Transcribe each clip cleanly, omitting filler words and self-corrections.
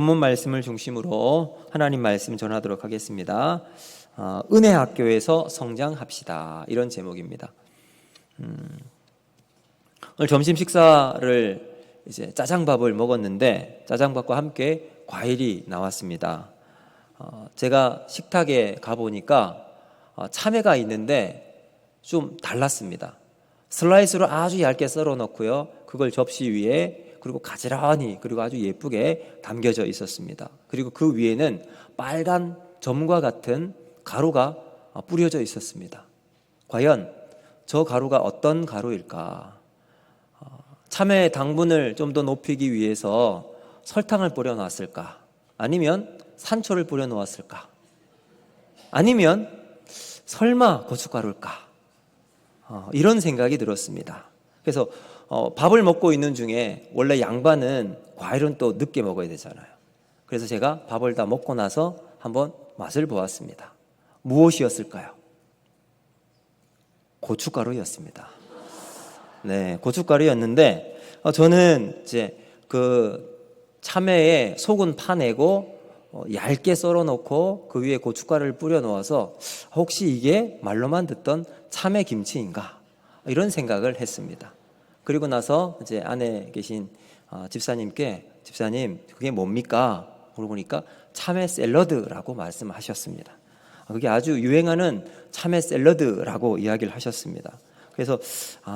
본문 말씀을 중심으로 하나님 말씀 전하도록 하겠습니다. 은혜 학교에서 성장합시다, 이런 제목입니다. 오늘 점심 식사를 이제 짜장밥을 먹었는데 짜장밥과 함께 과일이 나왔습니다. 제가 식탁에 가보니까 참외가 있는데 좀 달랐습니다. 슬라이스로 아주 얇게 썰어 놓고요, 그걸 접시 위에 그리고 가지런히 그리고 아주 예쁘게 담겨져 있었습니다. 그리고 그 위에는 빨간 점과 같은 가루가 뿌려져 있었습니다. 과연 저 가루가 어떤 가루일까? 참외의 당분을 좀 더 높이기 위해서 설탕을 뿌려 놓았을까? 아니면 산초를 뿌려 놓았을까? 아니면 설마 고춧가루일까? 이런 생각이 들었습니다. 그래서 밥을 먹고 있는 중에 원래 양반은 과일은 또 늦게 먹어야 되잖아요. 그래서 제가 밥을 다 먹고 나서 한번 맛을 보았습니다. 무엇이었을까요? 고춧가루였습니다. 네, 고춧가루였는데 저는 이제 그 참외에 속은 파내고 얇게 썰어 놓고 그 위에 고춧가루를 뿌려 놓아서 혹시 이게 말로만 듣던 참외 김치인가, 이런 생각을 했습니다. 그리고 나서 이제 안에 계신 집사님께, 집사님 그게 뭡니까? 물어보니까 참외 샐러드라고 말씀하셨습니다. 그게 아주 유행하는 참외 샐러드라고 이야기를 하셨습니다. 그래서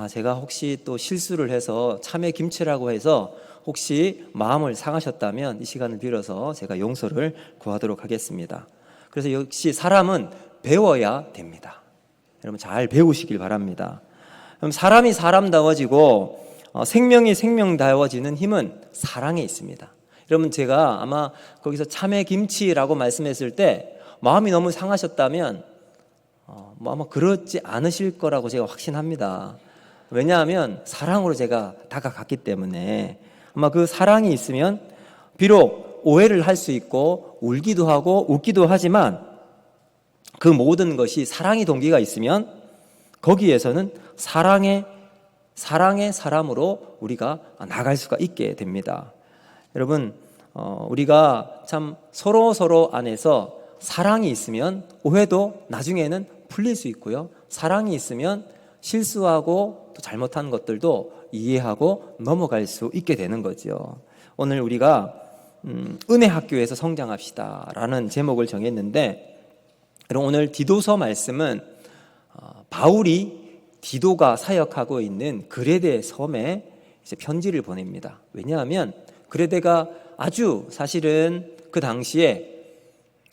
제가 혹시 또 실수를 해서 참외 김치라고 해서 혹시 마음을 상하셨다면 이 시간을 빌어서 제가 용서를 구하도록 하겠습니다. 그래서 역시 사람은 배워야 됩니다. 여러분 잘 배우시길 바랍니다. 그럼 사람이 사람다워지고 생명이 생명다워지는 힘은 사랑에 있습니다. 여러분 제가 아마 거기서 참외 김치라고 말씀했을 때 마음이 너무 상하셨다면 아마 그렇지 않으실 거라고 제가 확신합니다. 왜냐하면 사랑으로 제가 다가갔기 때문에 아마 그 사랑이 있으면 비록 오해를 할 수 있고 울기도 하고 웃기도 하지만 그 모든 것이 사랑의 동기가 있으면 거기에서는 사랑의 사람으로 우리가 나갈 수가 있게 됩니다. 여러분 우리가 참 서로 안에서 사랑이 있으면 오해도 나중에는 풀릴 수 있고요, 사랑이 있으면 실수하고 또 잘못한 것들도 이해하고 넘어갈 수 있게 되는 거죠. 오늘 우리가 은혜 학교에서 성장합시다 라는 제목을 정했는데, 오늘 디도서 말씀은 바울이 디도가 사역하고 있는 그레데 섬에 이제 편지를 보냅니다. 왜냐하면 그레데가 아주 사실은 그 당시에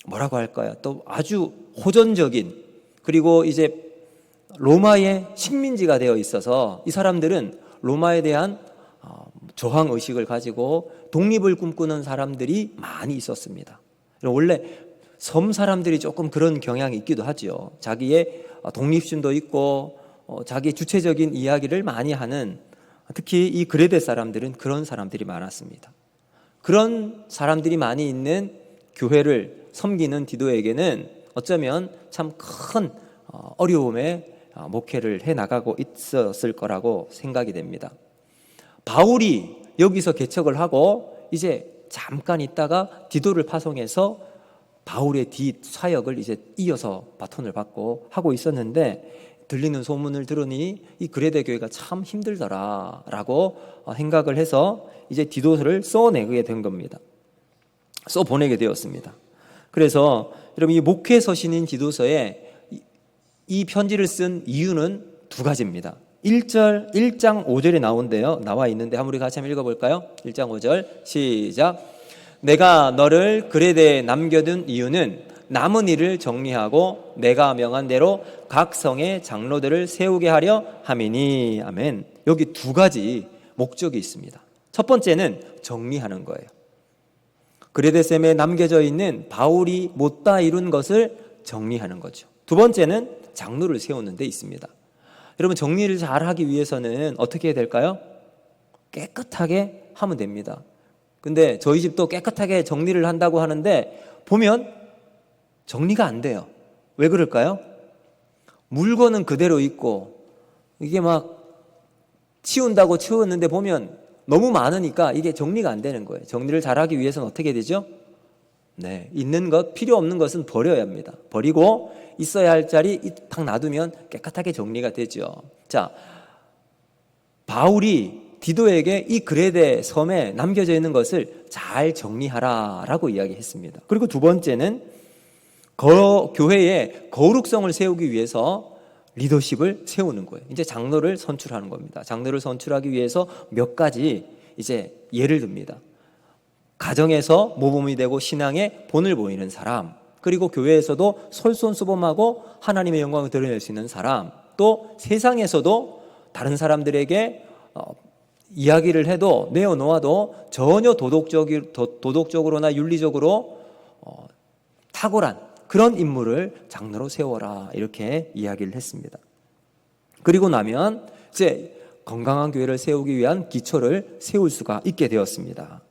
뭐라고 할까요? 또 아주 호전적인, 그리고 이제 로마의 식민지가 되어 있어서 이 사람들은 로마에 대한 저항 의식을 가지고 독립을 꿈꾸는 사람들이 많이 있었습니다. 원래 섬 사람들이 조금 그런 경향이 있기도 하죠. 자기의 독립심도 있고 자기 주체적인 이야기를 많이 하는, 특히 이 그레데 사람들은 그런 사람들이 많았습니다. 그런 사람들이 많이 있는 교회를 섬기는 디도에게는 어쩌면 참 큰 어려움에 목회를 해나가고 있었을 거라고 생각이 됩니다. 바울이 여기서 개척을 하고 이제 잠깐 있다가 디도를 파송해서 바울의 뒷 사역을 이제 이어서 바톤을 받고 하고 있었는데, 들리는 소문을 들으니 이 그레데 교회가 참 힘들더라라고 생각을 해서 이제 디도서를 써내게 된 겁니다. 써보내게 되었습니다. 그래서 여러분 이 목회 서신인 디도서에 이 편지를 쓴 이유는 두 가지입니다. 1장 5절에 나와 있는데 한번 우리 같이 한번 읽어볼까요? 1장 5절 시작. 내가 너를 그레데에 남겨둔 이유는 남은 일을 정리하고 내가 명한 대로 각 성의 장로들을 세우게 하려 함이니. 아멘. 여기 두 가지 목적이 있습니다. 첫 번째는 정리하는 거예요. 그레데 샘에 남겨져 있는 바울이 못다 이룬 것을 정리하는 거죠. 두 번째는 장로를 세우는 데 있습니다. 여러분 정리를 잘 하기 위해서는 어떻게 해야 될까요? 깨끗하게 하면 됩니다. 근데 저희 집도 깨끗하게 정리를 한다고 하는데 보면 정리가 안 돼요. 왜 그럴까요? 물건은 그대로 있고 이게 막 치운다고 치웠는데 보면 너무 많으니까 이게 정리가 안 되는 거예요. 정리를 잘하기 위해서는 어떻게 되죠? 네, 있는 것, 필요 없는 것은 버려야 합니다. 버리고 있어야 할 자리 딱 놔두면 깨끗하게 정리가 되죠. 자, 바울이 디도에게 이 그레데 섬에 남겨져 있는 것을 잘 정리하라라고 이야기했습니다. 그리고 두 번째는 교회에 거룩성을 세우기 위해서 리더십을 세우는 거예요. 이제 장로를 선출하는 겁니다. 장로를 선출하기 위해서 몇 가지 이제 예를 듭니다. 가정에서 모범이 되고 신앙의 본을 보이는 사람, 그리고 교회에서도 솔선수범하고 하나님의 영광을 드러낼 수 있는 사람, 또 세상에서도 다른 사람들에게 이야기를 해도 내어놓아도 전혀 도덕적으로나 윤리적으로 탁월한 그런 인물을 장로로 세워라, 이렇게 이야기를 했습니다. 그리고 나면 이제 건강한 교회를 세우기 위한 기초를 세울 수가 있게 되었습니다.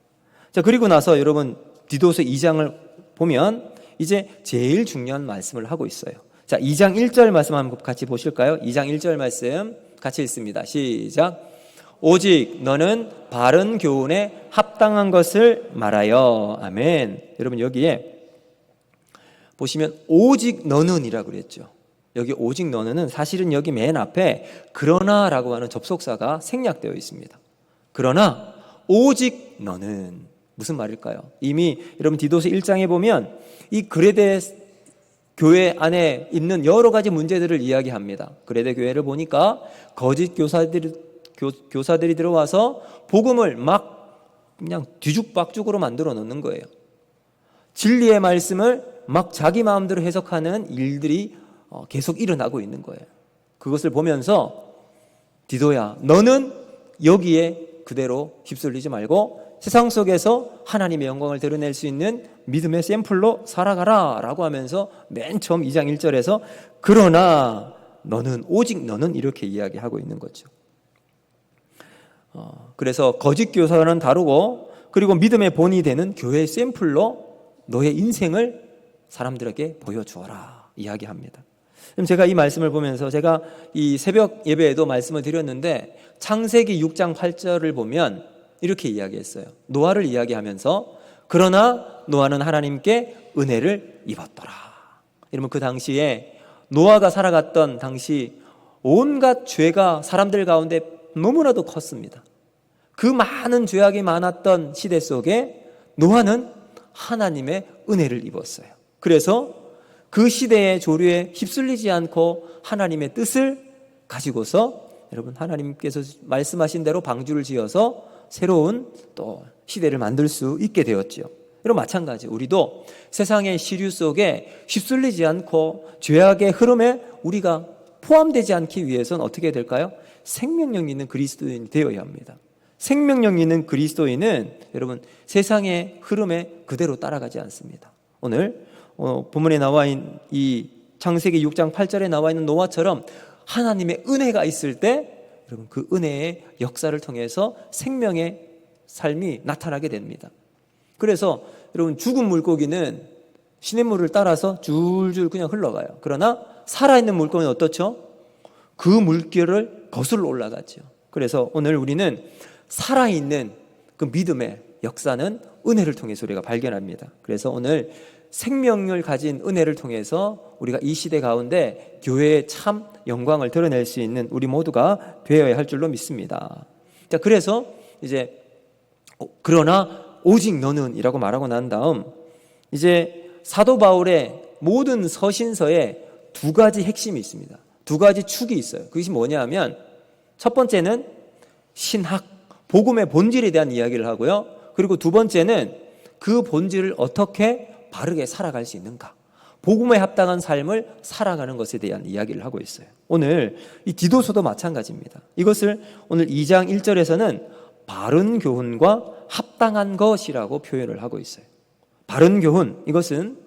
자, 그리고 나서 여러분 디도서 2장을 보면 이제 제일 중요한 말씀을 하고 있어요. 자, 2장 1절 말씀 한번 같이 보실까요? 2장 1절 말씀 같이 읽습니다. 시작. 오직 너는 바른 교훈에 합당한 것을 말하여. 아멘. 여러분 여기에 보시면 오직 너는 이라고 그랬죠. 여기 오직 너는 사실은 여기 맨 앞에 그러나라고 하는 접속사가 생략되어 있습니다. 그러나 오직 너는 무슨 말일까요? 이미 여러분 디도서 1장에 보면 이 그레데 교회 안에 있는 여러 가지 문제들을 이야기합니다. 그레데 교회를 보니까 거짓 교사들이 들어와서 복음을 막 그냥 뒤죽박죽으로 만들어 놓는 거예요. 진리의 말씀을 막 자기 마음대로 해석하는 일들이 계속 일어나고 있는 거예요. 그것을 보면서 디도야, 너는 여기에 그대로 휩쓸리지 말고 세상 속에서 하나님의 영광을 드러낼 수 있는 믿음의 샘플로 살아가라 라고 하면서 맨 처음 2장 1절에서 그러나 너는, 오직 너는 이렇게 이야기하고 있는 거죠. 그래서 거짓 교사는 다루고, 그리고 믿음의 본이 되는 교회의 샘플로 너의 인생을 사람들에게 보여주어라 이야기합니다. 그럼 제가 이 말씀을 보면서 제가 이 새벽 예배에도 말씀을 드렸는데 창세기 6장 8절을 보면 이렇게 이야기했어요. 노아를 이야기하면서 그러나 노아는 하나님께 은혜를 입었더라. 이러면 그 당시에 노아가 살아갔던 당시 온갖 죄가 사람들 가운데 너무나도 컸습니다. 그 많은 죄악이 많았던 시대 속에 노아는 하나님의 은혜를 입었어요. 그래서 그 시대의 조류에 휩쓸리지 않고 하나님의 뜻을 가지고서 여러분 하나님께서 말씀하신 대로 방주를 지어서 새로운 또 시대를 만들 수 있게 되었죠. 여러분 마찬가지 우리도 세상의 시류 속에 휩쓸리지 않고 죄악의 흐름에 우리가 포함되지 않기 위해서는 어떻게 될까요? 생명력 있는 그리스도인이 되어야 합니다. 생명력 있는 그리스도인은 여러분 세상의 흐름에 그대로 따라가지 않습니다. 오늘 본문에 나와 있는 이 창세기 6장 8절에 나와 있는 노아처럼 하나님의 은혜가 있을 때 여러분 그 은혜의 역사를 통해서 생명의 삶이 나타나게 됩니다. 그래서 여러분 죽은 물고기는 시냇물을 따라서 줄줄 그냥 흘러가요. 그러나 살아있는 물고기는 어떻죠? 그 물결을 거슬러 올라가죠. 그래서 오늘 우리는 살아있는 그 믿음의 역사는 은혜를 통해서 우리가 발견합니다. 그래서 오늘 생명을 가진 은혜를 통해서 우리가 이 시대 가운데 교회의 참 영광을 드러낼 수 있는 우리 모두가 되어야 할 줄로 믿습니다. 자, 그래서 이제 그러나 오직 너는 이라고 말하고 난 다음 이제 사도 바울의 모든 서신서에 두 가지 핵심이 있습니다. 두 가지 축이 있어요. 그것이 뭐냐 하면 첫 번째는 신학, 복음의 본질에 대한 이야기를 하고요. 그리고 두 번째는 그 본질을 어떻게 바르게 살아갈 수 있는가, 복음에 합당한 삶을 살아가는 것에 대한 이야기를 하고 있어요. 오늘 이 디도서도 마찬가지입니다. 이것을 오늘 2장 1절에서는 바른 교훈과 합당한 것이라고 표현을 하고 있어요. 바른 교훈, 이것은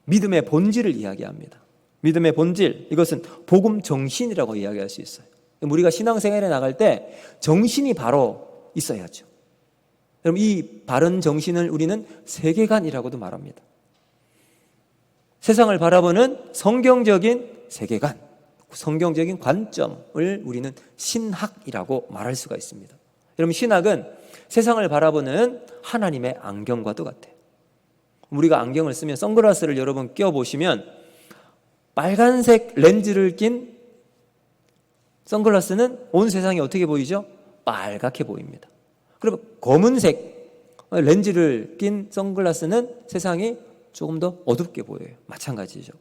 믿음의 본질을 이야기합니다. 믿음의 본질, 이것은 복음 정신이라고 이야기할 수 있어요. 우리가 신앙생활에 나갈 때 정신이 바로 있어야죠. 여러분 이 바른 정신을 우리는 세계관이라고도 말합니다. 세상을 바라보는 성경적인 세계관, 성경적인 관점을 우리는 신학이라고 말할 수가 있습니다. 여러분, 신학은 세상을 바라보는 하나님의 안경과도 같아요. 우리가 안경을 쓰면 선글라스를 여러분 껴보시면 빨간색 렌즈를 낀 선글라스는 온 세상이 어떻게 보이죠? 빨갛게 보입니다. 그리고 검은색 렌즈를 낀 선글라스는 세상이 조금 더 어둡게 보여요. 마찬가지죠.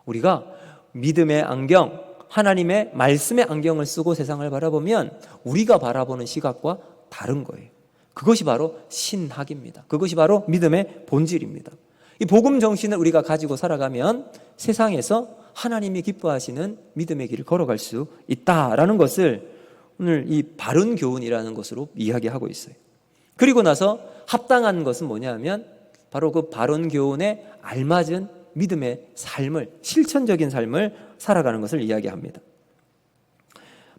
우리가 믿음의 안경, 하나님의 말씀의 안경을 쓰고 세상을 바라보면 우리가 바라보는 시각과 다른 거예요. 그것이 바로 신학입니다. 그것이 바로 믿음의 본질입니다. 이 복음 정신을 우리가 가지고 살아가면 세상에서 하나님이 기뻐하시는 믿음의 길을 걸어갈 수 있다라는 것을 오늘 이 바른 교훈이라는 것으로 이야기하고 있어요. 그리고 나서 합당한 것은 뭐냐면 바로 그 바른 교훈에 알맞은 믿음의 삶을, 실천적인 삶을 살아가는 것을 이야기합니다.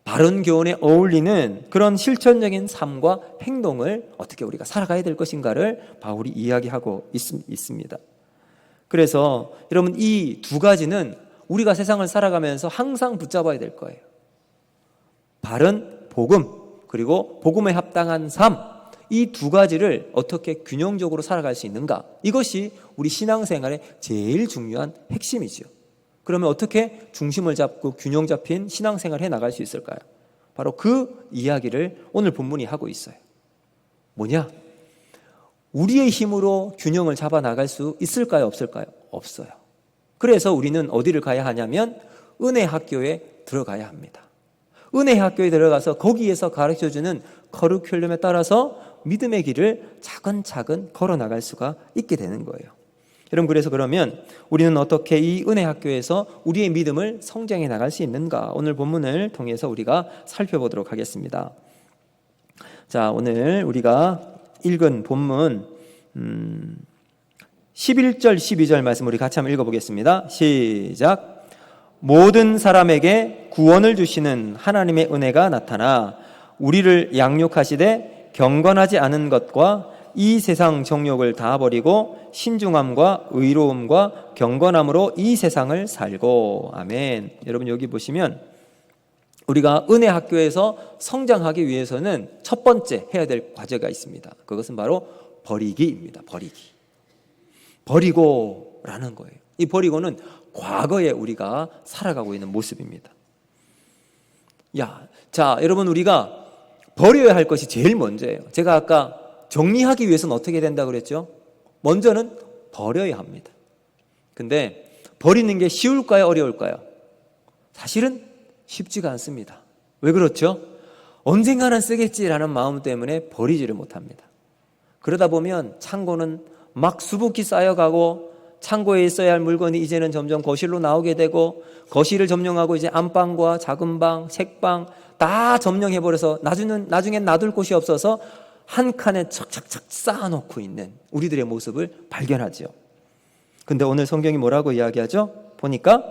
바른 교훈에 어울리는 그런 실천적인 삶과 행동을 어떻게 우리가 살아가야 될 것인가를 바울이 이야기하고 있습니다. 그래서 여러분, 이 두 가지는 우리가 세상을 살아가면서 항상 붙잡아야 될 거예요. 바른 복음, 그리고 복음에 합당한 삶, 이 두 가지를 어떻게 균형적으로 살아갈 수 있는가, 이것이 우리 신앙생활의 제일 중요한 핵심이죠. 그러면 어떻게 중심을 잡고 균형 잡힌 신앙생활을 해나갈 수 있을까요? 바로 그 이야기를 오늘 본문이 하고 있어요. 뭐냐? 우리의 힘으로 균형을 잡아 나갈 수 있을까요? 없을까요? 없어요. 그래서 우리는 어디를 가야 하냐면 은혜 학교에 들어가야 합니다. 은혜 학교에 들어가서 거기에서 가르쳐주는 커리큘럼에 따라서 믿음의 길을 차근차근 걸어나갈 수가 있게 되는 거예요. 여러분, 그래서 그러면 우리는 어떻게 이 은혜 학교에서 우리의 믿음을 성장해 나갈 수 있는가? 오늘 본문을 통해서 우리가 살펴보도록 하겠습니다. 자, 오늘 우리가 읽은 본문 11절 12절 말씀 우리 같이 한번 읽어보겠습니다. 시작. 모든 사람에게 구원을 주시는 하나님의 은혜가 나타나 우리를 양육하시되 경건하지 않은 것과 이 세상 정욕을 다 버리고 신중함과 의로움과 경건함으로 이 세상을 살고. 아멘. 여러분, 여기 보시면 우리가 은혜 학교에서 성장하기 위해서는 첫 번째 해야 될 과제가 있습니다. 그것은 바로 버리기입니다. 버리고라는 거예요. 이 버리고는 과거에 우리가 살아가고 있는 모습입니다. 자, 여러분, 우리가 버려야 할 것이 제일 먼저예요. 제가 아까 정리하기 위해서는 어떻게 된다 그랬죠? 먼저는 버려야 합니다. 근데 버리는 게 쉬울까요? 어려울까요? 사실은 쉽지가 않습니다. 왜 그렇죠? 언젠가는 쓰겠지라는 마음 때문에 버리지를 못합니다. 그러다 보면 창고는 막 수북히 쌓여가고 창고에 있어야 할 물건이 이제는 점점 거실로 나오게 되고 거실을 점령하고 이제 안방과 작은 방, 책방 다 점령해버려서 나중엔 놔둘 곳이 없어서 한 칸에 착착착 쌓아놓고 있는 우리들의 모습을 발견하죠. 근데 오늘 성경이 뭐라고 이야기하죠? 보니까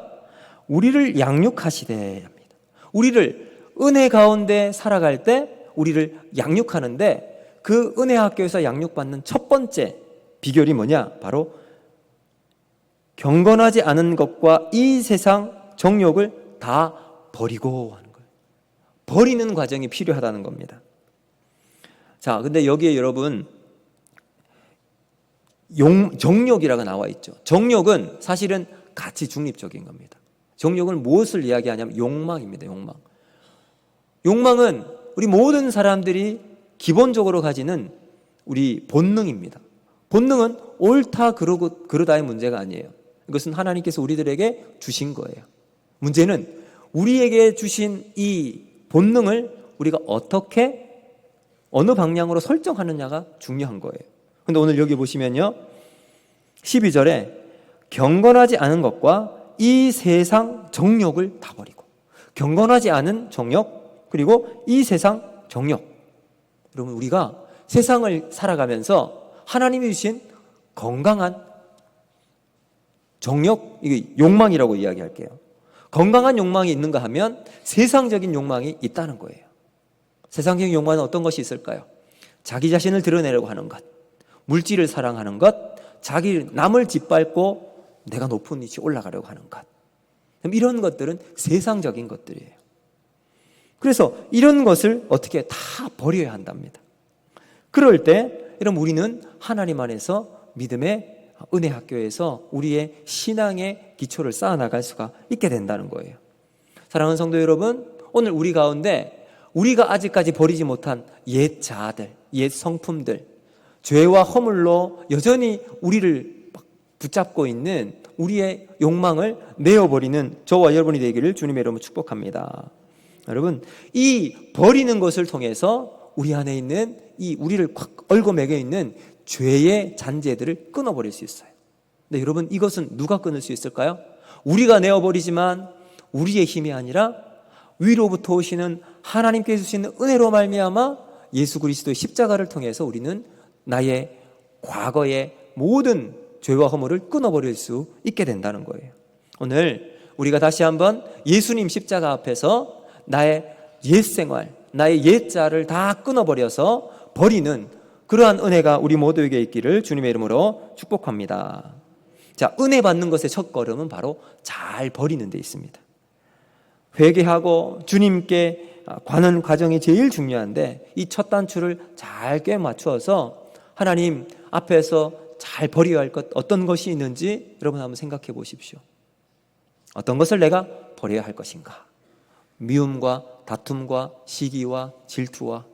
우리를 양육하시되 합니다. 우리를 은혜 가운데 살아갈 때 우리를 양육하는데 그 은혜 학교에서 양육받는 첫 번째 비결이 뭐냐? 바로 경건하지 않은 것과 이 세상 정욕을 다 버리고 하는 거예요. 버리는 과정이 필요하다는 겁니다. 자, 근데 여기에 여러분 정욕이라고 나와 있죠. 정욕은 사실은 가치 중립적인 겁니다. 정욕은 무엇을 이야기하냐면 욕망입니다. 욕망은 우리 모든 사람들이 기본적으로 가지는 우리 본능입니다. 본능은 옳다 그르다의 문제가 아니에요. 이것은 하나님께서 우리들에게 주신 거예요. 문제는 우리에게 주신 이 본능을 우리가 어떻게 어느 방향으로 설정하느냐가 중요한 거예요. 근데 오늘 여기 보시면요, 12절에 경건하지 않은 것과 이 세상 정욕을 다 버리고, 경건하지 않은 정욕 그리고 이 세상 정욕. 여러분, 우리가 세상을 살아가면서 하나님이 주신 건강한 정욕, 이게 욕망이라고 이야기할게요. 건강한 욕망이 있는가 하면 세상적인 욕망이 있다는 거예요. 세상적인 욕망은 어떤 것이 있을까요? 자기 자신을 드러내려고 하는 것, 물질을 사랑하는 것, 남을 짓밟고 내가 높은 위치에 올라가려고 하는 것. 이런 것들은 세상적인 것들이에요. 그래서 이런 것을 어떻게 다 버려야 한답니다. 그럴 때 여러분 우리는 하나님 안에서 믿음의 은혜 학교에서 우리의 신앙의 기초를 쌓아나갈 수가 있게 된다는 거예요. 사랑하는 성도 여러분, 오늘 우리 가운데 우리가 아직까지 버리지 못한 옛 자아들, 옛 성품들, 죄와 허물로 여전히 우리를 붙잡고 있는 우리의 욕망을 내어버리는 저와 여러분이 되기를 주님의 이름으로 축복합니다. 여러분, 이 버리는 것을 통해서 우리 안에 있는 이 우리를 콱 얽어매겨 있는 죄의 잔재들을 끊어버릴 수 있어요. 근데 여러분, 이것은 누가 끊을 수 있을까요? 우리가 내어버리지만 우리의 힘이 아니라 위로부터 오시는 하나님께서 주시는 은혜로 말미암아 예수 그리스도의 십자가를 통해서 우리는 나의 과거의 모든 죄와 허물을 끊어버릴 수 있게 된다는 거예요. 오늘 우리가 다시 한번 예수님 십자가 앞에서 나의 옛 생활, 나의 옛 자를 다 끊어버려서 버리는 그러한 은혜가 우리 모두에게 있기를 주님의 이름으로 축복합니다. 자, 은혜 받는 것의 첫 걸음은 바로 잘 버리는 데 있습니다. 회개하고 주님께 관하는 과정이 제일 중요한데 이 첫 단추를 잘 꿰 맞추어서 하나님 앞에서 잘 버려야 할 것 어떤 것이 있는지 여러분 한번 생각해 보십시오. 어떤 것을 내가 버려야 할 것인가? 미움과 다툼과 시기와 질투와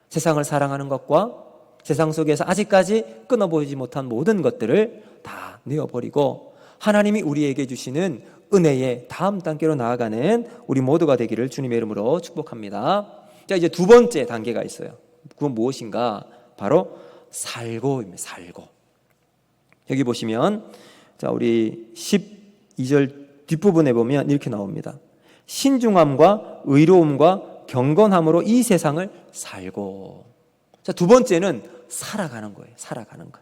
세상을 사랑하는 것과 세상 속에서 아직까지 끊어보지 못한 모든 것들을 다 내어버리고 하나님이 우리에게 주시는 은혜의 다음 단계로 나아가는 우리 모두가 되기를 주님의 이름으로 축복합니다. 자, 이제 두 번째 단계가 있어요. 그건 무엇인가? 바로 살고입니다. 살고. 여기 보시면 자, 우리 12절 뒷부분에 보면 이렇게 나옵니다. 신중함과 의로움과 경건함으로 이 세상을 살고. 자, 두 번째는 살아가는 거예요. 살아가는 것.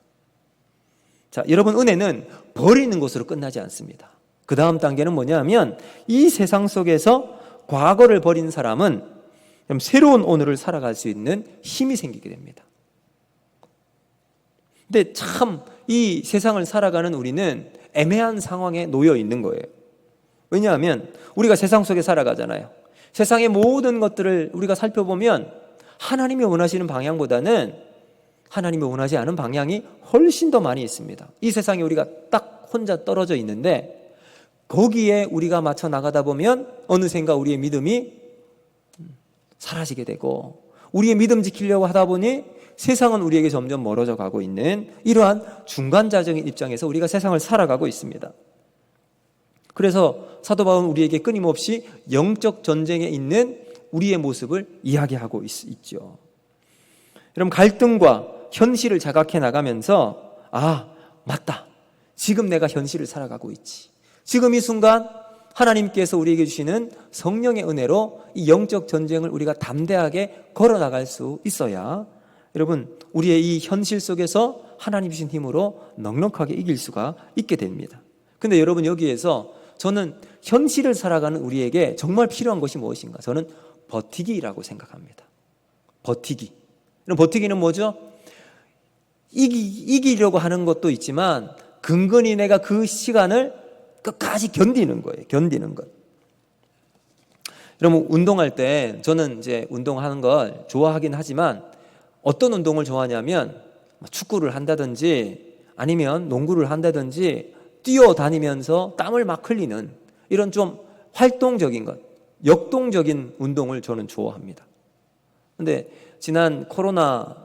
자, 여러분 은혜는 버리는 것으로 끝나지 않습니다. 그 다음 단계는 뭐냐면 이 세상 속에서 과거를 버린 사람은 새로운 오늘을 살아갈 수 있는 힘이 생기게 됩니다. 근데 참 이 세상을 살아가는 우리는 애매한 상황에 놓여 있는 거예요. 왜냐하면 우리가 세상 속에 살아가잖아요. 세상의 모든 것들을 우리가 살펴보면 하나님이 원하시는 방향보다는 하나님이 원하지 않은 방향이 훨씬 더 많이 있습니다. 이 세상에 우리가 딱 혼자 떨어져 있는데 거기에 우리가 맞춰 나가다 보면 어느샌가 우리의 믿음이 사라지게 되고 우리의 믿음 지키려고 하다 보니 세상은 우리에게 점점 멀어져 가고 있는 이러한 중간자적인 입장에서 우리가 세상을 살아가고 있습니다. 그래서 사도 바울은 우리에게 끊임없이 영적 전쟁에 있는 우리의 모습을 이야기하고 있죠. 여러분 갈등과 현실을 자각해 나가면서 아, 맞다. 지금 내가 현실을 살아가고 있지. 지금 이 순간 하나님께서 우리에게 주시는 성령의 은혜로 이 영적 전쟁을 우리가 담대하게 걸어나갈 수 있어야 여러분 우리의 이 현실 속에서 하나님 주신 힘으로 넉넉하게 이길 수가 있게 됩니다. 근데 여러분 여기에서 저는 현실을 살아가는 우리에게 정말 필요한 것이 무엇인가? 저는 버티기라고 생각합니다. 버티기. 버티기는 뭐죠? 이기려고 하는 것도 있지만 근근히 내가 그 시간을 끝까지 견디는 거예요. 견디는 것. 여러분 운동할 때 저는 이제 운동하는 걸 좋아하긴 하지만 어떤 운동을 좋아하냐면 축구를 한다든지 아니면 농구를 한다든지 뛰어다니면서 땀을 막 흘리는 이런 좀 활동적인 것, 역동적인 운동을 저는 좋아합니다. 근데 지난 코로나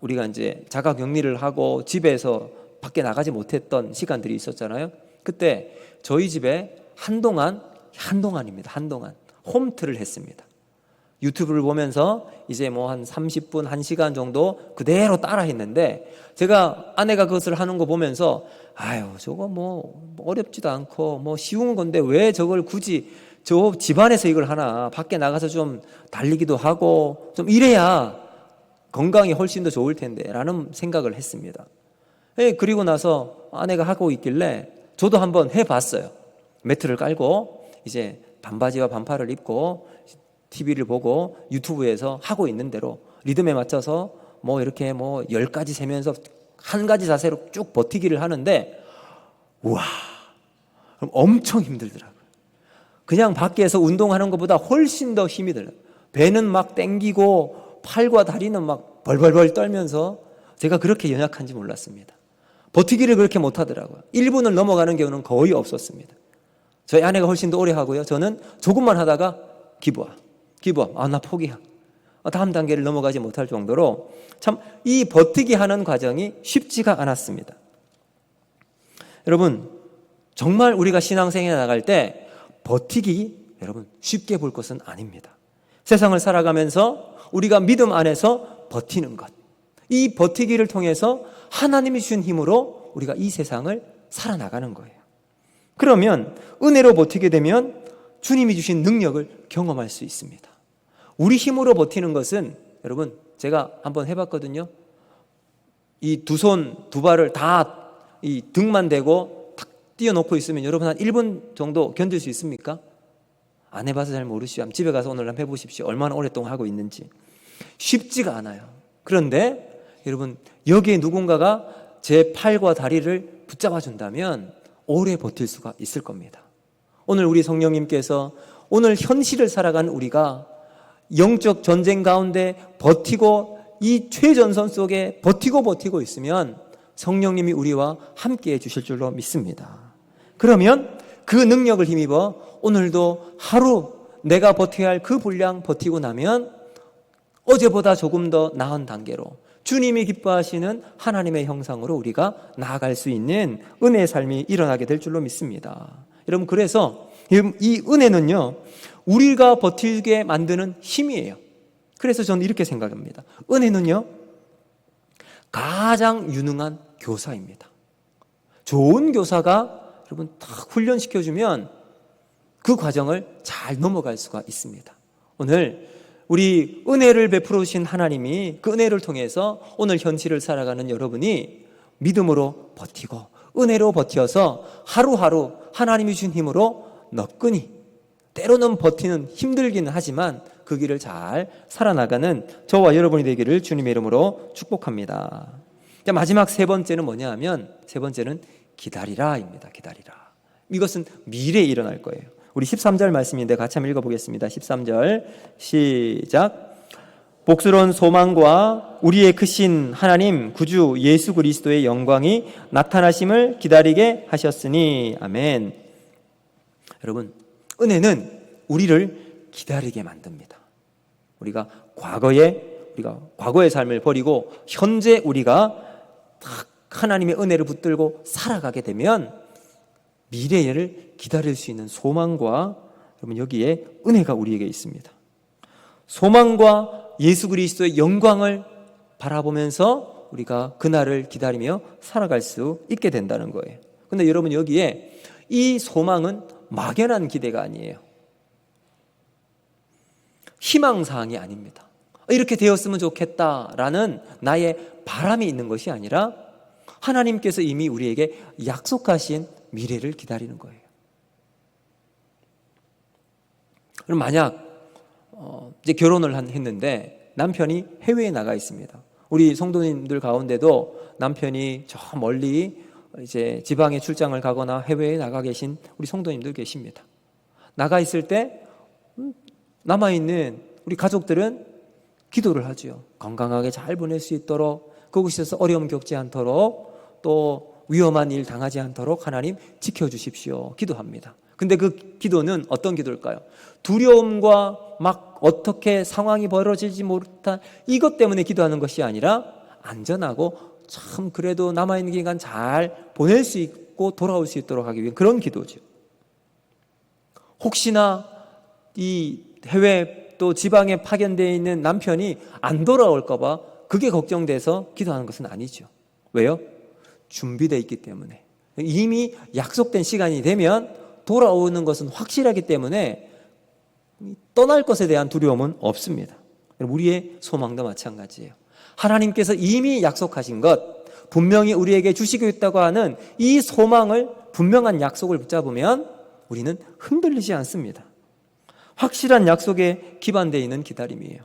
우리가 이제 자가격리를 하고 집에서 밖에 나가지 못했던 시간들이 있었잖아요. 그때 저희 집에 한동안입니다. 한동안 홈트를 했습니다. 유튜브를 보면서 이제 뭐 한 30분, 1시간 정도 그대로 따라 했는데 제가 아내가 그것을 하는 거 보면서 아유, 저거 뭐 어렵지도 않고 뭐 쉬운 건데 왜 저걸 굳이 저 집안에서 이걸 하나 밖에 나가서 좀 달리기도 하고 좀 이래야 건강이 훨씬 더 좋을 텐데 라는 생각을 했습니다. 그리고 나서 아내가 하고 있길래 저도 한번 해봤어요. 매트를 깔고 이제 반바지와 반팔을 입고 TV를 보고 유튜브에서 하고 있는 대로 리듬에 맞춰서 뭐 이렇게 뭐 10가지 세면서 한 가지 자세로 쭉 버티기를 하는데 우와, 엄청 힘들더라고요. 그냥 밖에서 운동하는 것보다 훨씬 더 힘이 들어요. 배는 막 땡기고 팔과 다리는 막 벌벌벌 떨면서 제가 그렇게 연약한지 몰랐습니다. 버티기를 그렇게 못하더라고요. 1분을 넘어가는 경우는 거의 없었습니다. 저희 아내가 훨씬 더 오래 하고요. 저는 조금만 하다가 기부함. 나 포기야. 다음 단계를 넘어가지 못할 정도로 참 이 버티기 하는 과정이 쉽지가 않았습니다. 여러분, 정말 우리가 신앙생활에 나갈 때 버티기 여러분 쉽게 볼 것은 아닙니다. 세상을 살아가면서 우리가 믿음 안에서 버티는 것, 이 버티기를 통해서 하나님이 주신 힘으로 우리가 이 세상을 살아나가는 거예요. 그러면 은혜로 버티게 되면 주님이 주신 능력을 경험할 수 있습니다. 우리 힘으로 버티는 것은 여러분 제가 한번 해봤거든요. 이 두 손, 두 발을 다 이 등만 대고 탁 띄워놓고 있으면 여러분 한 1분 정도 견딜 수 있습니까? 안 해봐서 잘 모르시죠. 집에 가서 오늘 한번 해보십시오. 얼마나 오랫동안 하고 있는지. 쉽지가 않아요. 그런데 여러분 여기에 누군가가 제 팔과 다리를 붙잡아 준다면 오래 버틸 수가 있을 겁니다. 오늘 우리 성령님께서 오늘 현실을 살아가는 우리가 영적 전쟁 가운데 버티고 이 최전선 속에 버티고 있으면 성령님이 우리와 함께 해주실 줄로 믿습니다. 그러면 그 능력을 힘입어 오늘도 하루 내가 버텨야 할 그 분량 버티고 나면 어제보다 조금 더 나은 단계로 주님이 기뻐하시는 하나님의 형상으로 우리가 나아갈 수 있는 은혜의 삶이 일어나게 될 줄로 믿습니다. 여러분, 그래서 이 은혜는요 우리가 버티게 만드는 힘이에요. 그래서 저는 이렇게 생각합니다. 은혜는요 가장 유능한 교사입니다. 좋은 교사가 여러분 딱 훈련시켜주면 그 과정을 잘 넘어갈 수가 있습니다. 오늘 우리 은혜를 베풀어 주신 하나님이 그 은혜를 통해서 오늘 현실을 살아가는 여러분이 믿음으로 버티고 은혜로 버텨서 하루하루 하나님이 주신 힘으로 너끈히, 때로는 버티는 힘들기는 하지만 그 길을 잘 살아나가는 저와 여러분이 되기를 주님의 이름으로 축복합니다. 마지막 세 번째는 뭐냐 하면 세 번째는 기다리라입니다. 기다리라. 이것은 미래에 일어날 거예요. 우리 13절 말씀인데 같이 한번 읽어보겠습니다. 13절 시작. 복스러운 소망과 우리의 크신 하나님 구주 예수 그리스도의 영광이 나타나심을 기다리게 하셨으니 아멘. 여러분, 은혜는 우리를 기다리게 만듭니다. 우리가 과거의 삶을 버리고 현재 우리가 딱 하나님의 은혜를 붙들고 살아가게 되면 미래를 기다릴 수 있는 소망과 여러분 여기에 은혜가 우리에게 있습니다. 소망과 예수 그리스도의 영광을 바라보면서 우리가 그날을 기다리며 살아갈 수 있게 된다는 거예요. 그런데 여러분 여기에 이 소망은 막연한 기대가 아니에요. 희망사항이 아닙니다. 이렇게 되었으면 좋겠다라는 나의 바람이 있는 것이 아니라 하나님께서 이미 우리에게 약속하신 미래를 기다리는 거예요. 그럼 만약 이제 결혼을 했는데 남편이 해외에 나가 있습니다. 우리 성도님들 가운데도 남편이 저 멀리 이제 지방에 출장을 가거나 해외에 나가 계신 우리 성도님들 계십니다. 나가 있을 때 남아있는 우리 가족들은 기도를 하죠. 건강하게 잘 보낼 수 있도록, 그곳에서 어려움 겪지 않도록, 또 위험한 일 당하지 않도록 하나님 지켜주십시오. 기도합니다. 근데 그 기도는 어떤 기도일까요? 두려움과 막 어떻게 상황이 벌어질지 못한 이것 때문에 기도하는 것이 아니라 안전하고 참 그래도 남아있는 기간 잘 보낼 수 있고 돌아올 수 있도록 하기 위한 그런 기도죠. 혹시나 이 해외 또 지방에 파견되어 있는 남편이 안 돌아올까 봐 그게 걱정돼서 기도하는 것은 아니죠. 왜요? 준비되어 있기 때문에. 이미 약속된 시간이 되면 돌아오는 것은 확실하기 때문에 떠날 것에 대한 두려움은 없습니다. 우리의 소망도 마찬가지예요. 하나님께서 이미 약속하신 것, 분명히 우리에게 주시겠다고 하는 이 소망을, 분명한 약속을 붙잡으면 우리는 흔들리지 않습니다. 확실한 약속에 기반되어 있는 기다림이에요.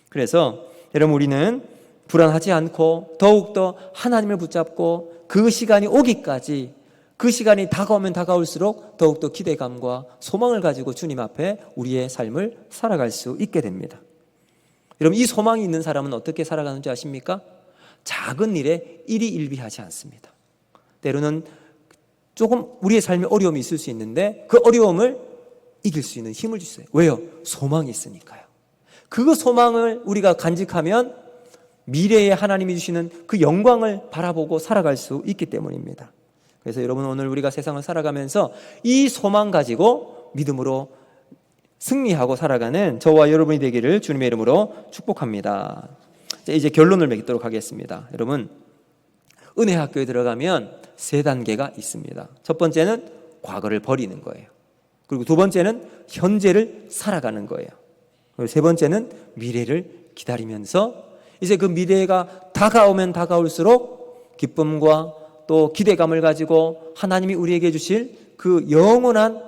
그래서 여러분 우리는 불안하지 않고 더욱더 하나님을 붙잡고 그 시간이 오기까지, 그 시간이 다가오면 다가올수록 더욱더 기대감과 소망을 가지고 주님 앞에 우리의 삶을 살아갈 수 있게 됩니다. 여러분, 이 소망이 있는 사람은 어떻게 살아가는지 아십니까? 작은 일에 일희일비하지 않습니다. 때로는 조금 우리의 삶에 어려움이 있을 수 있는데 그 어려움을 이길 수 있는 힘을 주세요. 왜요? 소망이 있으니까요. 그 소망을 우리가 간직하면 미래에 하나님이 주시는 그 영광을 바라보고 살아갈 수 있기 때문입니다. 그래서 여러분, 오늘 우리가 세상을 살아가면서 이 소망 가지고 믿음으로 승리하고 살아가는 저와 여러분이 되기를 주님의 이름으로 축복합니다. 이제 결론을 맺도록 하겠습니다. 여러분, 은혜 학교에 들어가면 3단계가 있습니다. 첫 번째는 과거를 버리는 거예요. 그리고 두 번째는 현재를 살아가는 거예요. 그리고 세 번째는 미래를 기다리면서 이제 그 미래가 다가오면 다가올수록 기쁨과 또 기대감을 가지고 하나님이 우리에게 주실 그 영원한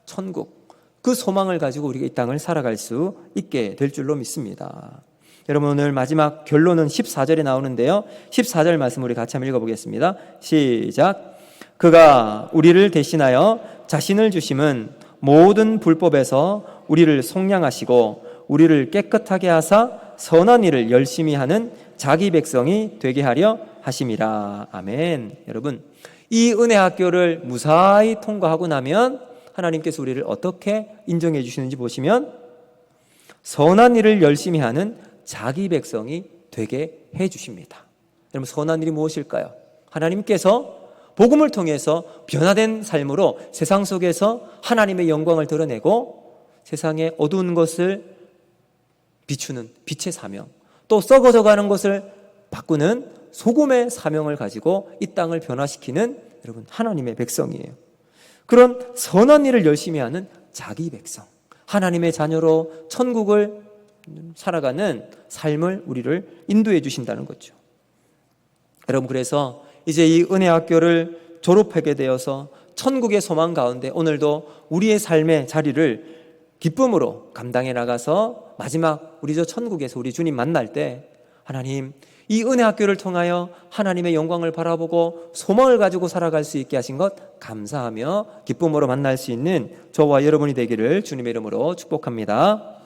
천국, 그 소망을 가지고 우리가 이 땅을 살아갈 수 있게 될 줄로 믿습니다. 여러분, 오늘 마지막 결론은 14절에 나오는데요. 14절 말씀 우리 같이 한번 읽어보겠습니다. 시작. 그가 우리를 대신하여 자신을 주심은 모든 불법에서 우리를 속량하시고 우리를 깨끗하게 하사 선한 일을 열심히 하는 자기 백성이 되게 하려 하심이라. 아멘. 여러분, 이 은혜 학교를 무사히 통과하고 나면 하나님께서 우리를 어떻게 인정해 주시는지 보시면 선한 일을 열심히 하는 자기 백성이 되게 해 주십니다. 여러분, 선한 일이 무엇일까요? 하나님께서 복음을 통해서 변화된 삶으로 세상 속에서 하나님의 영광을 드러내고 세상의 어두운 것을 비추는 빛의 사명, 또 썩어져가는 것을 바꾸는 소금의 사명을 가지고 이 땅을 변화시키는 여러분, 하나님의 백성이에요. 그런 선한 일을 열심히 하는 자기 백성, 하나님의 자녀로 천국을 살아가는 삶을 우리를 인도해 주신다는 거죠. 여러분, 그래서 이제 이 은혜 학교를 졸업하게 되어서 천국의 소망 가운데 오늘도 우리의 삶의 자리를 기쁨으로 감당해 나가서 마지막 우리 저 천국에서 우리 주님 만날 때 하나님, 이 은혜 학교를 통하여 하나님의 영광을 바라보고 소망을 가지고 살아갈 수 있게 하신 것 감사하며 기쁨으로 만날 수 있는 저와 여러분이 되기를 주님의 이름으로 축복합니다.